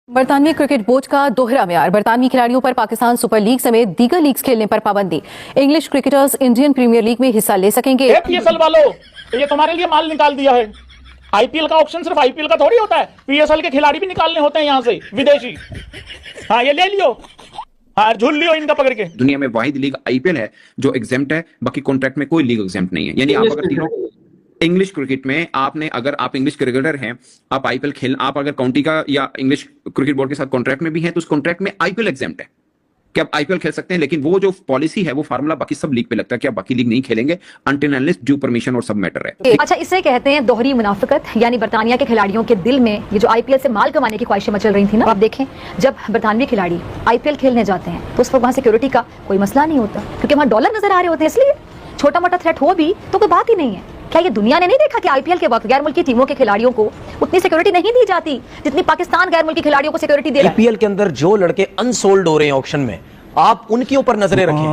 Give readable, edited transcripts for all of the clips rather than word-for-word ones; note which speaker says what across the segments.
Speaker 1: बरतानवी cricket board का दोहरा म्यार। बरतानवी खिलाड़ियों पर पाकिस्तान सुपर लीग समेत दीगर लीग्स खेलने पर पाबंदी। English cricketers Indian Premier League में हिस्सा ले सकेंगे।
Speaker 2: पीएसएल वालों, ये तुम्हारे लिए माल निकाल दिया है। आईपीएल का ऑप्शन सिर्फ आईपीएल का थोड़ी होता है, पीएसएल के खिलाड़ी भी निकालने होते हैं यहाँ से विदेशी। हाँ, ये ले लियो, हाँ झूल लियो इनका पकड़ के।
Speaker 3: दुनिया में वाहिद लीग आईपीएल है जो एग्जेम्प्ट है, बाकी कॉन्ट्रैक्ट में कोई लीग एग्जेम्प्ट नहीं है। यानी आप अगर तीनों इंग्लिश क्रिकेट में आपने अगर आप इंग्लिश क्रिकेटर हैं, आप आईपीएल खेल, आप अगर काउंटी का या इंग्लिश क्रिकेट बोर्ड के साथ कॉन्ट्रैक्ट में भी हैं तो उस कॉन्ट्रैक्ट में आईपीएल एग्जेम्प्ट है कि आप आईपीएल खेल सकते हैं। लेकिन वो जो पॉलिसी है, वो फार्मूला बाकी सब लीग पे लगता है कि आप बाकी लीग नहीं खेलेंगे अनटिल अनलेस ड्यू परमिशन और सब मैटर है।
Speaker 4: अच्छा, इसे कहते हैं दोहरी मुनाफिकत। यानी बरतानिया के खिलाड़ियों के दिल में ये जो आईपीएल से माल कमाने की ख्वाहिशें मचल रही थी ना, आप देखें जब बरतानवी खिलाड़ी आईपीएल खेलने जाते हैं तो उस वक्त वहां सिक्योरिटी का कोई मसला नहीं होता, क्योंकि वहां डॉलर नजर आ रहे होते हैं। इसलिए छोटा मोटा थ्रेट हो भी तो कोई बात ही नहीं है। क्या ये दुनिया ने नहीं देखा कि आईपीएल के वक्त गैर मुल्की टीमों के खिलाड़ियों को उतनी सिक्योरिटी नहीं दी जाती जितनी पाकिस्तान गैर मुल्की खिलाड़ियों को सिक्योरिटी दे रहा है?
Speaker 5: आईपीएल के अंदर जो लड़के अनसोल्ड हो रहे हैं ऑक्शन में, आप उनके ऊपर नजरें रखें,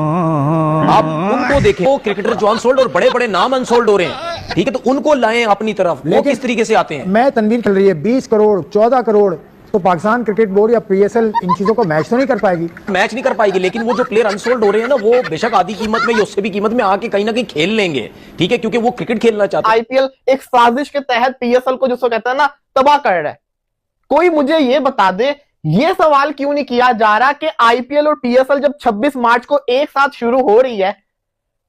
Speaker 5: आप उनको देखें। वो क्रिकेटर जो अनसोल्ड और बड़े बड़े नाम अनसोल्ड हो रहे हैं, ठीक है, तो उनको लाएं अपनी तरफ। वो किस तरीके से आते हैं?
Speaker 6: मैं तनवीर चल रही है 20 करोड़ 14 करोड़, तो पाकिस्तान क्रिकेट बोर्ड या पीएसएल इन चीजों को मैच तो नहीं कर पाएगी।
Speaker 5: मैच नहीं कर पाएगी, लेकिन वो जो प्लेयर अनसोल्ड हो रहे हैं ना, वो बेशक आधी कीमत में या उससे भी कीमत में आके कहीं ना कहीं खेल लेंगे, ठीक है, क्योंकि वो क्रिकेट खेलना चाहते हैं।
Speaker 7: आईपीएल एक साजिश के तहत पीएसएल को जिसको कहते हैं ना तबाह कर रहा है। कोई मुझे ये बता दे, ये सवाल क्यों नहीं किया जा रहा कि आईपीएल और पीएसएल जब 26 मार्च को एक साथ शुरू हो रही है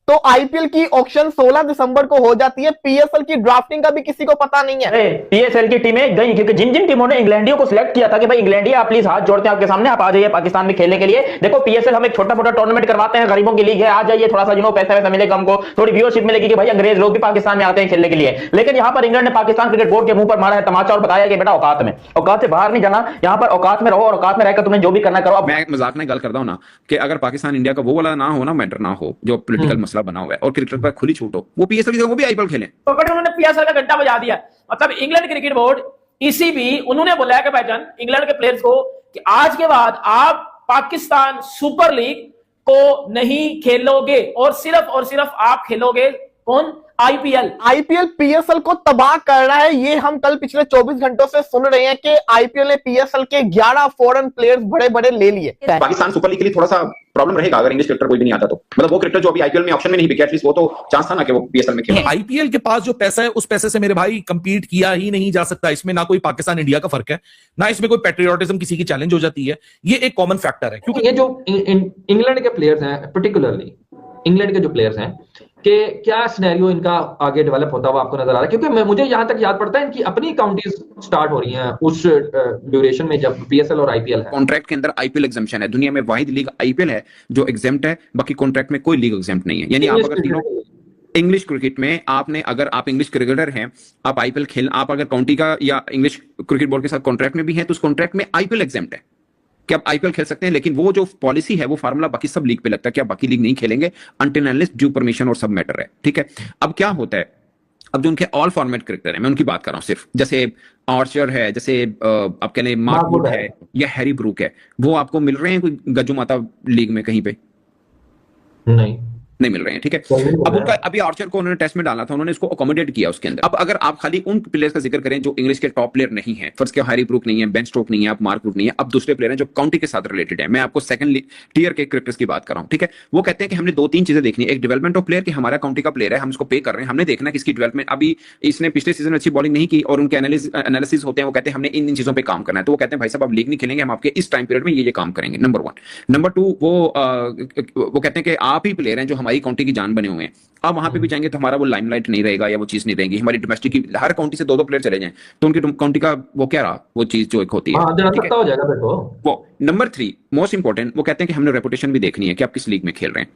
Speaker 7: तो आईपीएल की ऑक्शन 16 दिसंबर को हो जाती है, पीएसएल की ड्राफ्टिंग का भी किसी को पता नहीं है।
Speaker 2: पीएसएल की टीमें गई क्योंकि जिन जिन टीमों ने इंग्लैंडियों को सिलेक्ट किया था कि भाई इंग्लैंडिया आप प्लीज हाथ जोड़ते हैं आपके सामने, आप आ जाइए पाकिस्तान में खेलने के लिए। देखो पीएसएल हम एक छोटा मोटा टूर्नामेंट करवाते हैं, गरीबों की लीग है, आ जाइए, थोड़ा सा पैसा वैसा मिलेगा, हमको थोड़ी व्यूअरशिप मिलेगी कि भाई अंग्रेज लोग भी पाकिस्तान में आते हैं खेलने के लिए। लेकिन यहाँ पर इंग्लैंड ने पाकिस्तान क्रिकेट बोर्ड के मुंह पर मारा है तमाचा और बताया कि बेटा औकात से बाहर नहीं जाना, यहाँ पर औकात में रहो और औकात में रहकर तुमने जो भी करना करो।
Speaker 3: मैं मजाक में गल करता हूँ ना कि अगर पाकिस्तान इंडिया का वो वाला ना हो ना, मैटर ना हो, जो पोलिटिकल मसला बना हुआ है और क्रिकेट पर खुली छूट हो, वो पीएसएल की जगह वो भी आईपीएल खेलें।
Speaker 8: बट उन्होंने पीएसएल का घंटा बजा दिया। मतलब इंग्लैंड क्रिकेट बोर्ड ईसीबी उन्होंने बोला है कि भाईजान इंग्लैंड के प्लेयर्स को कि आज के बाद आप पाकिस्तान सुपर लीग को नहीं खेलोगे और सिर्फ आप खेलोगे कौन? आईपीएल पीएसएल को तबाह कर रहा है। ये हम कल पिछले 24 घंटों से सुन रहे हैं कि आईपीएल ने पीएसएल के 11 फॉरेन प्लेयर्स बड़े बड़े ले लिए।
Speaker 3: पाकिस्तान सुपर लीग के लिए थोड़ा सा प्रॉब्लम रहेगा अगर इंग्लिश क्रिकेटर कोई भी नहीं आता तो। मतलब वो क्रिकेटर जो अभी आईपीएल में ऑप्शन में नहीं बिके, एटलीस्ट वो तो चांस था ना कि वो पीएसएल में खेले।
Speaker 9: आईपीएल के पास जो पैसा है उस पैसे से मेरे भाई कंपीट किया ही नहीं जा सकता। इसमें ना कोई पाकिस्तान इंडिया का फर्क है, ना इसमें कोई पैट्रियोटिज्म किसी की चैलेंज हो जाती है। ये एक कॉमन फैक्टर है। क्योंकि
Speaker 10: ये जो इंग्लैंड के प्लेयर्स हैं, पर्टिकुलरली इंग्लैंड के जो प्लेयर्स हैं, कि क्या सिनेरियो इनका आगे डेवलप होता हुआ आपको नजर आ रहा है? क्योंकि मुझे यहां तक याद पड़ता है इनकी अपनी काउंटीज स्टार्ट हो रही हैं उस ड्यूरेशन में जब पीएसएल और आईपीएल है।
Speaker 3: कॉन्ट्रैक्ट के अंदर आईपीएल एग्जेम्पशन है। दुनिया में वाहिद लीग आईपीएल है जो एग्जेम्प्ट है, बाकी कॉन्ट्रैक्ट में कोई लीग एग्जेम्प्ट नहीं है। यानी आप अगर तीनों इंग्लिश क्रिकेट में आपने, अगर आप इंग्लिश क्रिकेटर हैं, आप आईपीएल खेल, आप अगर काउंटी का या इंग्लिश क्रिकेट बोर्ड के साथ कॉन्ट्रैक्ट में भी हैं तो उस कॉन्ट्रैक्ट में आईपीएल एग्जेम्प्ट है कि आप आईपीएल खेल सकते हैं। लेकिन वो जो पॉलिसी है, वो फार्मूला बाकी सब लीग पे लगता है कि आप बाकी लीग नहीं खेलेंगे अनटिल अनलेस ड्यू परमिशन और सब मैटर है, ठीक है। अब क्या होता है, अब जो उनके ऑल फॉर्मेट क्रिकेटर है, मैं उनकी बात कर रहा हूं सिर्फ, जैसे आर्चर है, जैसे आप कह लें मार्क वुड है या हैरी ब्रूक है, वो आपको मिल रहे हैं कोई गज्जू माता लीग में कहीं पे? नहीं मिल रहे हैं, ठीक है। अब उनका अभी आर्चर को उन्होंने टेस्ट में डाला था, उन्होंने इसको अकोमोडेट किया उसके अंदर। अब अगर आप खाली उन प्लेयर्स का जिक्र करें जो इंग्लिश के टॉप प्लेयर नहीं है, फर्स्ट के हैरी ब्रूक नहीं है, बेन स्टोक नहीं है, आप मार्क वुड नहीं है, अब दूसरे प्लेयर हैं जो काउंटी के साथ रिलेटेड है। मैं आपको सेकंड टियर के क्रिकेटर्स की बात कर रहा हूं, ठीक है। वो कहते हैं कि हमने 2-3 चीजें देखनी है। एक, डेवलपमेंट ऑफ प्लेयर, कि हमारा काउंटी का प्लेयर है, हम इसको पे कर रहे हैं, हमने देखना है कि इसकी डेवलपमेंट, अभी इसने पिछले सीजन अच्छी बॉलिंग नहीं की और उनके एनालिसिस होते हैं, वो कहते हैं हमने इन चीजों पर काम करना है। तो वो कहते हैं भाई साहब आप लीग नहीं खेलेंगे, हम आपके इस टाइम पीरियड में ये काम करेंगे, नंबर 1। नंबर 2, वो कहते हैं कि आप ही प्लेयर हैं जो हमारी काउंटी की जान बने हुए हैं, आप वहां पे भी जाएंगे तो हमारा वो लाइमलाइट नहीं रहेगा या वो चीज नहीं रहेगी। हमारी डोमेस्टिक की हर काउंटी से 2-2 प्लेयर चले जाएं तो उनकी काउंटी का वो क्या रहा, वो चीज जो एक होती है,
Speaker 10: हो जाएगा बेटो।
Speaker 3: वो नंबर 3 मोस्ट इंपॉर्टेंट, वो कहते हैं कि हमने रेपुटेशन भी देखनी है कि आप किस लीग में खेल रहे हैं,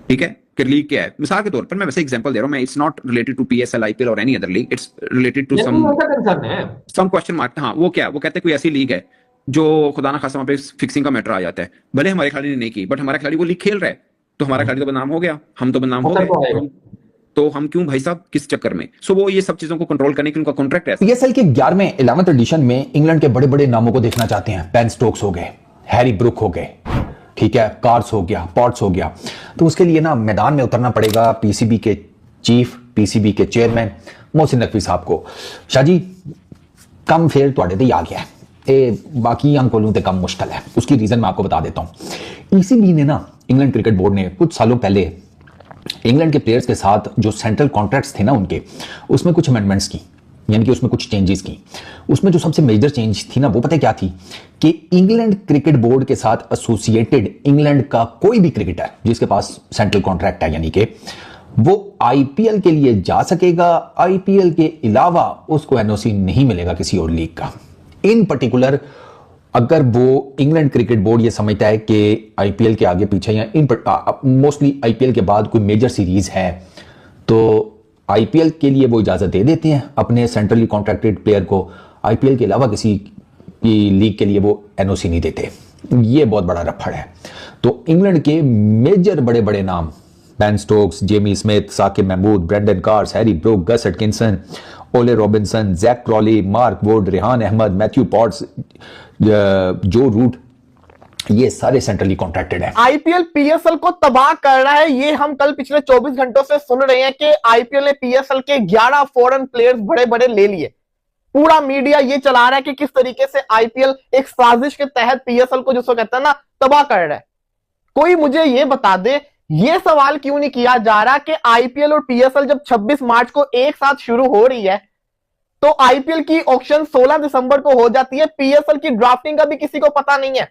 Speaker 3: ठीक है, कि लीग क्या है। मिसाल के तौर पर मैं वैसे एग्जांपल दे रहा हूं, मैं it's not related to PSL, IPL और any other league, it's related to some question mark. हाँ, वो क्या, वो कहते हैं कोई ऐसी लीग है जो खुदा ना खासा वहां पे फिक्सिंग का मैटर आ जाता है, भले हमारे खिलाड़ी ने नहीं की, बट हमारा खिलाड़ी वो लीग खेल रहा है, तो हमारा खिलाड़ी तो बदनाम हो गया, हम तो बदनाम हो गए, तो हम क्यों भाई साहब किस चक्कर में। सो वो ये सब चीजों को कंट्रोल करने के उनका कॉन्ट्रैक्ट है।
Speaker 11: पीएसएल के 11वें 11th एडिशन में इंग्लैंड के बड़े बड़े नामों को देखना चाहते हैं। बेन स्टोक्स हो गए, हैरी ब्रूक हो गए, ठीक है, कार्स हो गया, पॉट्स हो गया। तो उसके लिए ना मैदान में उतरना पड़ेगा पीसीबी के चीफ, पीसीबी के चेयरमैन मोहसिन नकवी साहब को। शाह जी, कम फेर तुहाडे ते आ गया है, ये बाकी अंकोलों ते कम मुश्किल है। उसकी रीजन मैं आपको बता देता हूं। ईसीबी ने ना, इंग्लैंड क्रिकेट बोर्ड ने कुछ सालों पहले इंग्लैंड के प्लेयर्स के साथ जो सेंट्रल कॉन्ट्रैक्ट्स थे ना उनके, उसमें कुछ अमेंडमेंट्स की, यानी कि उसमें कुछ चेंजेस की। उसमें जो सबसे मेजर चेंज थी ना, वो पता क्या थी कि इंग्लैंड क्रिकेट बोर्ड के साथ एसोसिएटेड इंग्लैंड का कोई भी क्रिकेटर जिसके पास सेंट्रल कॉन्ट्रैक्ट है, यानी कि वो आईपीएल के लिए जा सकेगा, आईपीएल के अलावा उसको एनओसी नहीं मिलेगा किसी और लीग का। इन पर्टिकुलर अगर वो इंग्लैंड क्रिकेट बोर्ड ये समझता है कि आईपीएल के आगे पीछे या मोस्टली आईपीएल के बाद कोई मेजर सीरीज है, तो आईपीएल के लिए वो इजाजत दे देते हैं अपने सेंट्रली कॉन्ट्रैक्टेड प्लेयर को, आईपीएल के अलावा किसी की लीग के लिए वो एनओसी नहीं देते। ये बहुत बड़ा रफड़ है। तो इंग्लैंड के मेजर बड़े बड़े नाम, Ben Stokes, Jamie Smith, Saqib Mahmood, Brendon Carse, Harry Brook, Gus Atkinson, Ollie Robinson, Zak Crawley, Mark Wood, Rehan Ahmed, Matthew Potts, Joe Root, ये सारे सेंट्रली कॉन्ट्रैक्टेड हैं।
Speaker 7: आईपीएल पीएसएल को तबाह कर रहा है, ये हम कल पिछले 24 घंटों से सुन रहे हैं कि आईपीएल ने पीएसएल के 11 फॉरेन प्लेयर्स बड़े बड़े ले लिए। पूरा मीडिया ये चला रहा है कि किस तरीके से आईपीएल एक साजिश के तहत पीएसएल को, जिसको कहते हैं ना, तबाह कर रहा है। कोई मुझे ये बता दे, ये सवाल क्यों नहीं किया जा रहा कि आईपीएल और पीएसएल जब 26 मार्च को एक साथ शुरू हो रही है, तो आईपीएल की ऑक्शन 16 दिसंबर को हो जाती है, पीएसएल की ड्राफ्टिंग का भी किसी को पता नहीं है।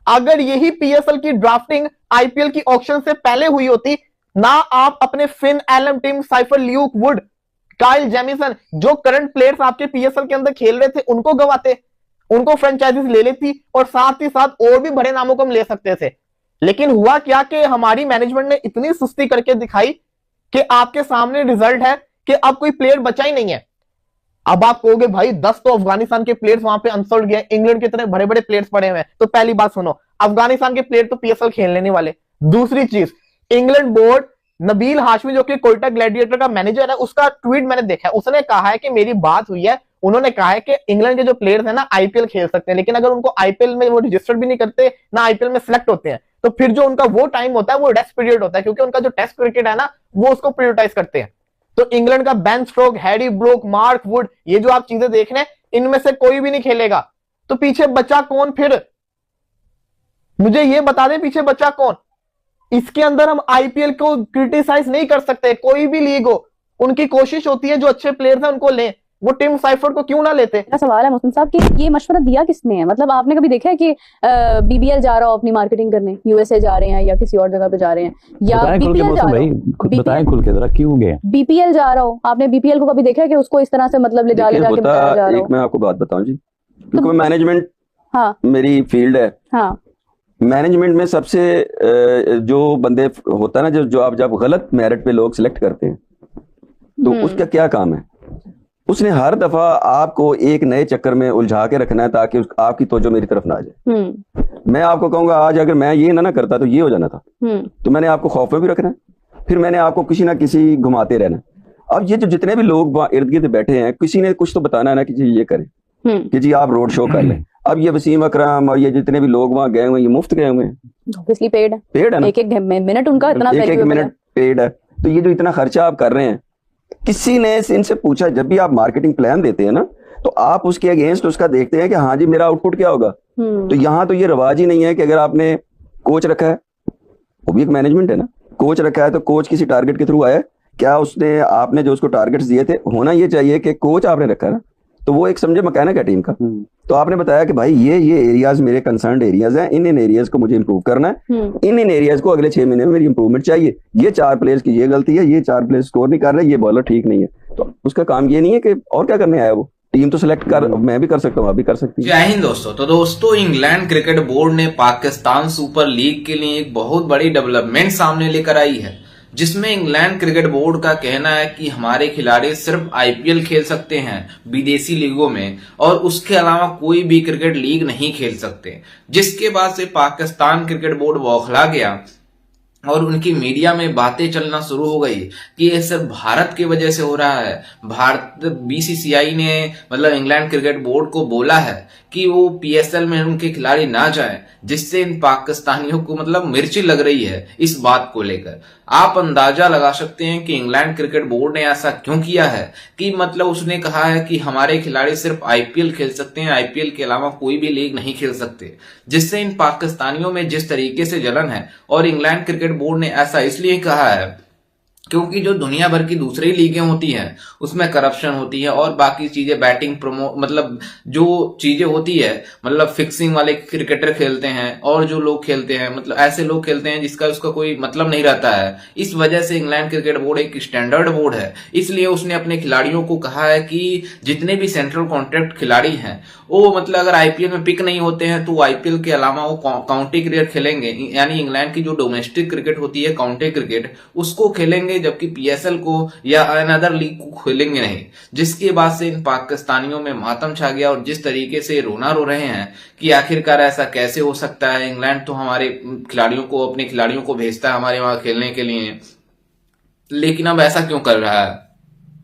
Speaker 7: अगर यही पीएसएल की ड्राफ्टिंग आईपीएल की ऑक्शन से पहले हुई होती ना, आप अपने Finn Allen, Tim Seifert, Luke Wood, Kyle Jamieson, जो करंट प्लेयर्स आपके पीएसएल के अंदर खेल रहे थे, उनको गवाते, उनको फ्रेंचाइजीज ले लेती और साथ ही साथ और भी बड़े नामों को हम ले सकते थे। लेकिन हुआ क्या कि हमारी मैनेजमेंट ने इतनी सुस्ती करके दिखाई कि आपके सामने रिजल्ट है कि अब कोई प्लेयर बचा ही नहीं है। अब आप कहोगे भाई 10 तो अफगानिस्तान के प्लेयर्स वहां पे अनसोल्ड गए, इंग्लैंड के इतने बड़े बड़े प्लेयर्स पड़े हुए हैं। तो पहली बात सुनो, अफगानिस्तान के प्लेयर तो पीएसएल खेलने नहीं वाले। दूसरी चीज, इंग्लैंड बोर्ड, नबील हाशमी जो कि कोयटा ग्लैडिएटर का मैनेजर है, उसका ट्वीट मैंने देखा है। उसने कहा है कि मेरी बात हुई है, उन्होंने कहा है कि इंग्लैंड के जो प्लेयर्स हैं ना आईपीएल खेल सकते हैं, लेकिन अगर उनको आईपीएल में वो रजिस्टर्ड भी नहीं करते ना आईपीएल में सिलेक्ट होते हैं, तो फिर जो उनका वो टाइम होता है वो रेस्ट पीरियड होता है, क्योंकि उनका जो टेस्ट क्रिकेट है ना वो उसको प्रायोरिटाइज करते हैं। तो इंग्लैंड का Ben Stokes, Harry Brook, Mark Wood, ये जो आप चीजें देख रहे हैं, इनमें से कोई भी नहीं खेलेगा। तो पीछे बचा कौन फिर? मुझे ये बता दें पीछे बचा कौन? इसके अंदर हम आईपीएल को क्रिटिसाइज नहीं कर सकते, कोई भी लीग हो, उनकी कोशिश होती है जो अच्छे प्लेयर्स हैं उनको लें। वो टिम साइफर को क्यों ना लेते?
Speaker 12: मेरा सवाल है मोहसिन साहब कि ये मशवरा दिया किसने है? मतलब आपने कभी देखा है कि बीबीएल जा रहा हो अपनी मार्केटिंग करने, यूएसए जा रहे हैं या किसी और जगह पे जा रहे हैं, या बीपीएल जा रहे हो,
Speaker 13: बताएं खुल के जरा क्यों गए?
Speaker 12: बीपीएल जा रहा हो, आपने बीपीएल को कभी देखा है कि उसको इस तरह से मतलब ले जाके बताया जा रहा हो?
Speaker 13: एक मैं आपको बात बताऊं जी, क्योंकि मैनेजमेंट
Speaker 12: हाँ
Speaker 13: मेरी फील्ड है।
Speaker 12: हाँ,
Speaker 13: मैनेजमेंट में सबसे जो बंदे होता है ना, जो आप जब गलत मेरिट पे लोग सिलेक्ट करते हैं, तो उसका क्या काम है? उसने हर दफा आपको एक नए चक्कर में उलझा के रखना है ताकि आपकी तवज्जो मेरी तरफ ना आ जाए। मैं आपको कहूंगा आज अगर मैं ये ना करता तो ये हो जाना था, तो मैंने आपको खौफ में भी रखना है, फिर मैंने आपको किसी ना किसी घुमाते रहना। अब ये जो जितने भी लोग वहां इर्द गिर्द बैठे हैं, किसी ने कुछ तो बताना है ना कि जी ये करें, कि जी आप रोड शो कर लें। अब ये वसीम अकरम और ये जितने भी लोग वहां गए हुए, ये मुफ्त गए हुए हैं,
Speaker 12: ऑब्वियसली पेड है ना, एक मिनट उनका इतना,
Speaker 13: एक मिनट पेड है। तो ये जो इतना खर्चा आप कर रहे हैं, किसी ने इनसे पूछा? जब भी आप मार्केटिंग प्लान देते हैं ना, तो आप उसके अगेंस्ट उसका देखते हैं कि हाँ जी मेरा आउटपुट क्या होगा। तो यहाँ तो ये रवाज ही नहीं है कि अगर आपने कोच रखा है, वो भी एक मैनेजमेंट है ना, कोच रखा है तो कोच किसी टारगेट के थ्रू आया, क्या उसने आपने जो उसको टारगेट्स दिए थे, होना ये चाहिए कि कोच आपने रखा है ना, तो वो एक समझे मैकेनिक है टीम का। तो आपने बताया कि भाई ये एरियाज मेरे कंसर्न एरियाज हैं, इन एरियाज को मुझे इंप्रूव करना है, इन एरियाज को अगले 6 महीने में मेरी इंप्रूवमेंट चाहिए, ये 4 प्लेयर्स की ये गलती है, ये 4 प्लेयर्स स्कोर नहीं कर रहे, ये बॉलर ठीक नहीं है। तो उसका काम ये नहीं है कि और क्या करने आया, वो टीम तो सिलेक्ट कर, मैं भी कर सकता हूँ, आप भी कर सकती है।
Speaker 14: जय हिंद दोस्तों। तो दोस्तों, इंग्लैंड क्रिकेट बोर्ड ने पाकिस्तान सुपर लीग के लिए एक बहुत बड़ी डेवलपमेंट सामने लेकर आई है, जिसमें इंग्लैंड क्रिकेट बोर्ड का कहना है कि हमारे खिलाड़ी सिर्फ आईपीएल खेल सकते हैं विदेशी लीगों में, और उसके अलावा कोई भी क्रिकेट लीग नहीं खेल सकते। जिसके बाद से पाकिस्तान क्रिकेट बोर्ड बौखला गया और उनकी मीडिया में बातें चलना शुरू हो गई कि ये सिर्फ भारत की वजह से हो रहा है। भारत बीसीसीआई ने मतलब इंग्लैंड क्रिकेट बोर्ड को बोला है कि वो पीएसएल में उनके खिलाड़ी ना जाएं, जिससे इन पाकिस्तानियों को मतलब मिर्ची लग रही है इस बात को लेकर। आप अंदाजा लगा सकते हैं कि इंग्लैंड क्रिकेट बोर्ड ने ऐसा क्यों किया है कि मतलब उसने कहा है कि हमारे खिलाड़ी सिर्फ आईपीएल खेल सकते हैं, आईपीएल के अलावा कोई भी लीग नहीं खेल सकते, जिससे इन पाकिस्तानियों में जिस तरीके से जलन है। और इंग्लैंड क्रिकेट बोर्ड ने ऐसा इसलिए कहा है क्योंकि जो दुनिया भर की दूसरी लीगें होती हैं उसमें करप्शन होती है और बाकी चीजें, बैटिंग मतलब जो चीजें होती है, मतलब फिक्सिंग वाले क्रिकेटर खेलते हैं और जो लोग खेलते हैं मतलब ऐसे लोग खेलते हैं जिसका उसका कोई मतलब नहीं रहता है। इस वजह से इंग्लैंड क्रिकेट बोर्ड एक स्टैंडर्ड बोर्ड है, इसलिए उसने अपने खिलाड़ियों को कहा है कि जितने भी सेंट्रल कॉन्ट्रैक्ट खिलाड़ी हैं वो मतलब अगर आईपीएल में पिक नहीं होते हैं तो आईपीएल के अलावा वो काउंटी क्रिकेट खेलेंगे, यानी इंग्लैंड की जो डोमेस्टिक क्रिकेट होती है काउंटी क्रिकेट उसको खेलेंगे, जबकि पीएसएल को या अनदर लीग को खेलेंगे नहीं। जिसके बाद से इन पाकिस्तानियों में मातम छा गया और जिस तरीके से रोना रो रहे हैं कि आखिरकार ऐसा कैसे हो सकता है, इंग्लैंड तो हमारे खिलाड़ियों को, अपने खिलाड़ियों को भेजता है हमारे वहां खेलने के लिए, लेकिन अब ऐसा क्यों कर रहा है।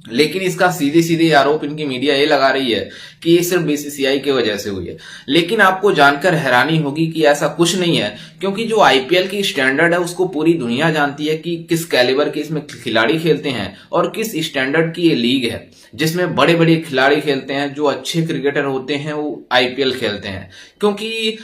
Speaker 14: लेकिन इसका सीधे सीधे आरोप इनकी मीडिया ये लगा रही है कि ये सिर्फ बीसीसीआई की वजह से हुई है। लेकिन आपको जानकर हैरानी होगी कि ऐसा कुछ नहीं है, क्योंकि जो आईपीएल की स्टैंडर्ड है उसको पूरी दुनिया जानती है कि किस कैलिबर के इसमें खिलाड़ी खेलते हैं और किस स्टैंडर्ड की ये लीग है, जिसमें बड़े बड़े खिलाड़ी खेलते हैं, जो अच्छे क्रिकेटर होते हैं वो आईपीएल खेलते हैं। क्योंकि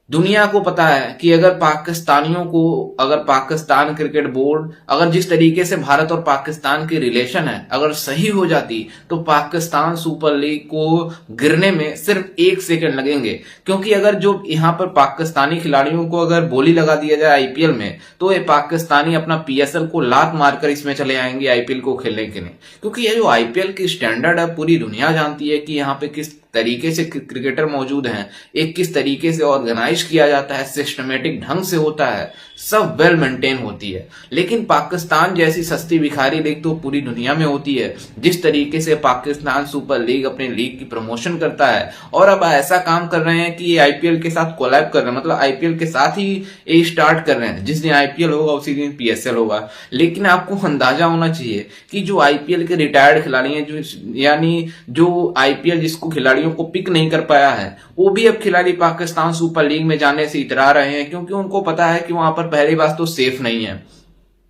Speaker 14: दुनिया को पता है कि अगर पाकिस्तानियों को, अगर पाकिस्तान क्रिकेट बोर्ड, अगर जिस तरीके से भारत और पाकिस्तान की रिलेशन है अगर सही हो जाती तो पाकिस्तान सुपर लीग को गिरने में सिर्फ 1 सेकंड लगेंगे। क्योंकि अगर जो यहाँ पर पाकिस्तानी खिलाड़ियों को अगर बोली लगा दिया जाए आईपीएल में तो ये पाकिस्तानी अपना पीएसएल को लात मारकर इसमें चले आएंगे आईपीएल को खेलने के लिए। क्योंकि ये जो आईपीएल की स्टैंडर्ड है पूरी दुनिया जानती है कि यहाँ पे किस तरीके से क्रिकेटर मौजूद हैं, एक किस तरीके से ऑर्गेनाइज किया जाता है, सिस्टमेटिक ढंग से होता है, सब वेल मेंटेन होती है। लेकिन पाकिस्तान जैसी सस्ती भिखारी लीग तो पूरी दुनिया में होती है। जिस तरीके से पाकिस्तान सुपर लीग अपने लीग की प्रमोशन करता है और अब ऐसा काम कर रहे हैं कि ये आईपीएल के साथ कोलैब कर रहे हैं, मतलब आईपीएल के साथ ही ये स्टार्ट कर रहे हैं। जिस दिन आईपीएल होगा उसी दिन पीएसएल होगा। लेकिन आपको अंदाजा होना चाहिए कि जो आईपीएल के रिटायर्ड खिलाड़ी हैं, जो यानी जो आईपीएल जिसको खिलाड़ियों को पिक नहीं कर पाया है, वो भी अब खिलाड़ी पाकिस्तान सुपर लीग में जाने से इतरा रहे हैं, क्योंकि उनको पता है कि वहां पर पहली बात तो सेफ नहीं है,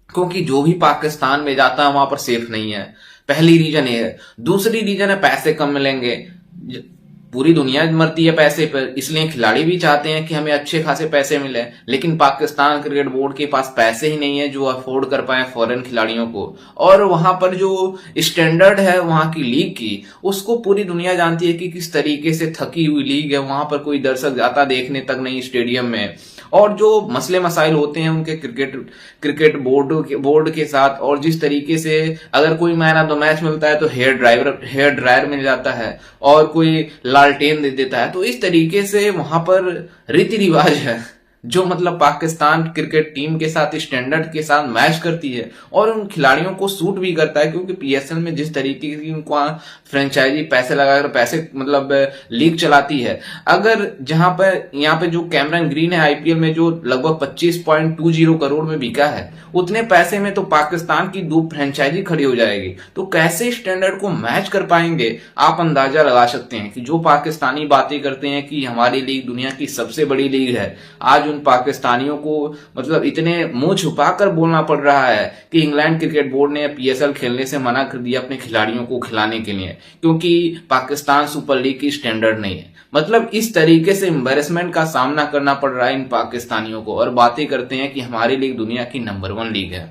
Speaker 14: क्योंकि जो भी पाकिस्तान में जाता है वहां पर सेफ नहीं है। पहली रीजन ये है। दूसरी रीजन है पैसे कम मिलेंगे। पूरी दुनिया मरती है पैसे पर, इसलिए खिलाड़ी भी चाहते हैं कि हमें अच्छे खासे पैसे मिले, लेकिन पाकिस्तान क्रिकेट बोर्ड के पास पैसे ही नहीं है जो अफोर्ड कर पाए फॉरेन खिलाड़ियों को। और वहां पर जो स्टैंडर्ड है वहां की लीग की, उसको पूरी दुनिया जानती है कि किस तरीके से थकी हुई लीग है। वहां पर कोई दर्शक जाता देखने तक नहीं स्टेडियम में, और जो मसले मसाइल होते हैं उनके क्रिकेट बोर्ड के साथ, और जिस तरीके से अगर कोई मैन ऑफ द मैच मिलता है तो हेयर ड्रायर मिल जाता है और कोई लालटेन दे देता है। तो इस तरीके से वहां पर रीति रिवाज है जो मतलब पाकिस्तान क्रिकेट टीम के साथ स्टैंडर्ड के साथ मैच करती है और उन खिलाड़ियों को सूट भी करता है। क्योंकि पीएसएल में जिस तरीके की उनको फ्रेंचाइजी पैसे लगाकर पैसे मतलब लीग चलाती है, अगर जहां पर यहाँ पे जो कैमरन ग्रीन है आईपीएल में जो लगभग 25.20 करोड़ में बिका है, उतने पैसे में तो पाकिस्तान की 2 फ्रेंचाइजी खड़ी हो जाएगी। तो कैसे स्टैंडर्ड को मैच कर पाएंगे, आप अंदाजा लगा सकते हैं कि जो पाकिस्तानी बातें करते हैं कि हमारी लीग दुनिया की सबसे बड़ी लीग है, आज उन पाकिस्तानियों को मतलब इतने मुंह छुपाकर बोलना पड़ रहा है कि इंग्लैंड क्रिकेट बोर्ड ने पीएसएल खेलने से मना कर दिया अपने खिलाड़ियों को खिलाने के लिए, क्योंकि पाकिस्तान सुपर लीग की स्टैंडर्ड नहीं है। मतलब इस तरीके से एम्बैरेसमेंट का सामना करना पड़ रहा है इन पाकिस्तानियों को, और बातें करते हैं कि हमारी लीग दुनिया की नंबर 1 लीग है।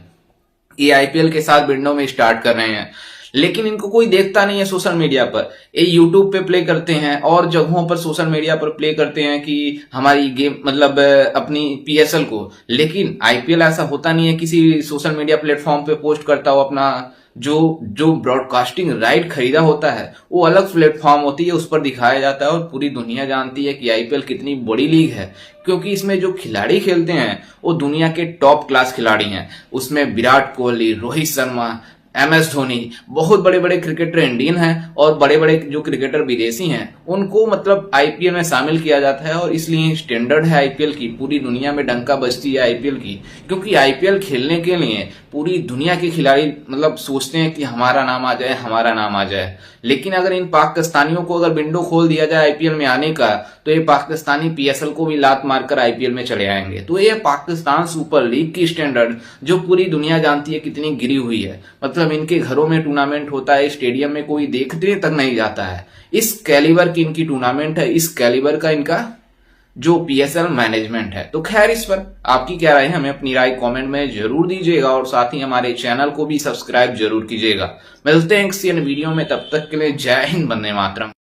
Speaker 14: ये आईपीएल के साथ विंडो में स्टार्ट कर रहे हैं, लेकिन इनको कोई देखता नहीं है सोशल मीडिया पर। ये यूट्यूब पे प्ले करते हैं और जगहों पर सोशल मीडिया पर प्ले करते हैं कि हमारी गेम मतलब अपनी पीएसएल को, लेकिन आईपीएल ऐसा होता नहीं है किसी सोशल मीडिया प्लेटफॉर्म पे पोस्ट करता हो अपना जो ब्रॉडकास्टिंग राइट खरीदा होता है, वो अलग प्लेटफॉर्म होती है, उस पर दिखाया जाता है। और पूरी दुनिया जानती है कि आईपीएल कितनी बड़ी लीग है, क्योंकि इसमें जो खिलाड़ी खेलते हैं वो दुनिया के टॉप क्लास खिलाड़ी हैं। उसमें विराट कोहली, रोहित शर्मा, MS धोनी, बहुत बड़े बड़े क्रिकेटर इंडियन हैं और बड़े बड़े जो क्रिकेटर विदेशी हैं उनको मतलब आईपीएल में शामिल किया जाता है। और इसलिए स्टैंडर्ड है आईपीएल की, पूरी दुनिया में डंका बजती है आईपीएल की, क्योंकि आईपीएल खेलने के लिए पूरी दुनिया के खिलाड़ी मतलब सोचते हैं कि हमारा नाम आ जाए, हमारा नाम आ जाए। लेकिन अगर इन पाकिस्तानियों को अगर विंडो खोल दिया जाए आईपीएल में आने का, तो ये पाकिस्तानी पीएसएल को भी लात मारकर आईपीएल में चले आएंगे। तो ये पाकिस्तान सुपर लीग की स्टैंडर्ड जो पूरी दुनिया जानती है कितनी गिरी हुई है, मतलब इनके घरों में टूर्नामेंट होता है, स्टेडियम में कोई देखने तक नहीं जाता है। इस कैलिबर की इनकी टूर्नामेंट है, इस कैलिबर का इनका जो पीएसएल मैनेजमेंट है। तो खैर, इस पर आपकी क्या राय है, हमें अपनी राय कमेंट में जरूर दीजिएगा और साथ ही हमारे चैनल को भी सब्सक्राइब जरूर कीजिएगा। मिलते हैं किसी अन्य वीडियो में, तब तक के लिए जय हिंद, वंदे मातरम।